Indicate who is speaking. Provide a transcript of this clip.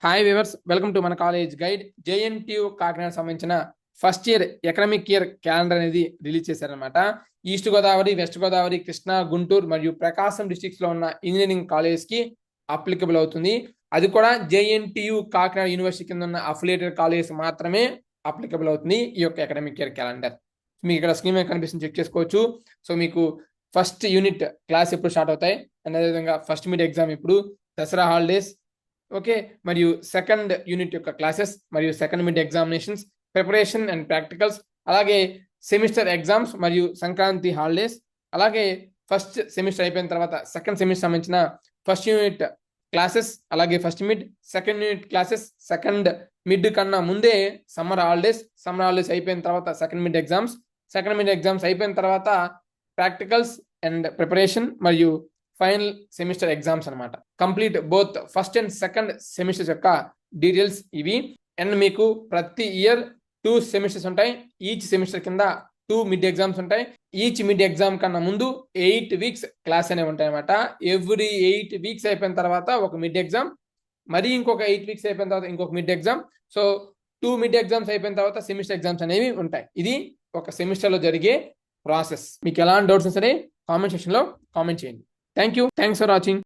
Speaker 1: Hi viewers, welcome to మన college guide. JNTU Kakinada సంబంధించిన first year economic year calendar అనేది release చేశారనమాట. East Godavari, west Godavari, Krishna, Guntur మరియు ప్రకాశం డిస్ట్రిక్ట్స్ లో ఉన్న ఇంజనీరింగ్ కాలేజ్ కి అప్లికబుల్ అవుతుంది. అది కూడా జేఎన్టీయు కాకినాడ యూనివర్సిటీ కింద ఉన్న అఫిలియేటెడ్ కాలేజ్ మాత్రమే అప్లికబుల్ అవుతుంది ఈ యొక్క ఎకనామిక్ ఇయర్ క్యాలెండర్. మీకు ఇక్కడ స్క్రీన్ మీద కనిపిస్తుంది, చెక్ చేసుకోవచ్చు. సో మీకు ఫస్ట్ యూనిట్ క్లాస్ ఎప్పుడు స్టార్ట్ అవుతాయి, అండ్ అదేవిధంగా ఫస్ట్ మిడ్ ఎగ్జామ్ ఇప్పుడు, దసరా హాలిడేస్, ఓకే, మరియు సెకండ్ యూనిట్ యొక్క క్లాసెస్ మరియు second mid examinations, preparation and practicals, అలాగే సెమిస్టర్ ఎగ్జామ్స్ మరియు సంక్రాంతి హాలిడేస్, అలాగే ఫస్ట్ సెమిస్టర్ అయిపోయిన తర్వాత సెకండ్ సెమిస్టర్ సంబంధించిన ఫస్ట్ యూనిట్ క్లాసెస్, అలాగే first mid, second unit classes, second mid కన్నా ముందే సమ్మర్ హాలిడేస్ అయిపోయిన తర్వాత సెకండ్ మిడ్ ఎగ్జామ్స్ అయిపోయిన తర్వాత ప్రాక్టికల్స్ అండ్ ప్రిపరేషన్ మరియు ఫైనల్ సెమిస్టర్ ఎగ్జామ్స్ అనమాట. Complete both first and second semesters యొక్క డీటెయిల్స్ ఇవి. అండ్ మీకు ప్రతి ఇయర్ 2 సెమిస్టర్స్ ఉంటాయి. ఈచ్ సెమిస్టర్ కింద 2 మిడ్ ఎగ్జామ్స్ ఉంటాయి. ఈచ్ మిడ్ ఎగ్జామ్ కన్నా ముందు 8 వీక్స్ క్లాస్ అనేవి ఉంటాయి అనమాట. ఎవ్రీ 8 వీక్స్ అయిపోయిన తర్వాత ఒక మిడ్ ఎగ్జామ్, మరి ఇంకొక 8 వీక్స్ అయిపోయిన తర్వాత ఇంకొక mid exam. So 2 mid exams అయిపోయిన తర్వాత సెమిస్టర్ ఎగ్జామ్స్ అనేవి ఉంటాయి. ఇది ఒక సెమిస్టర్ లో జరిగే ప్రాసెస్. మీకు ఎలాంటి డౌట్స్ సరే కామెంట్ సెక్షన్ లో కామెంట్ చేయండి. Thank you. Thanks for watching.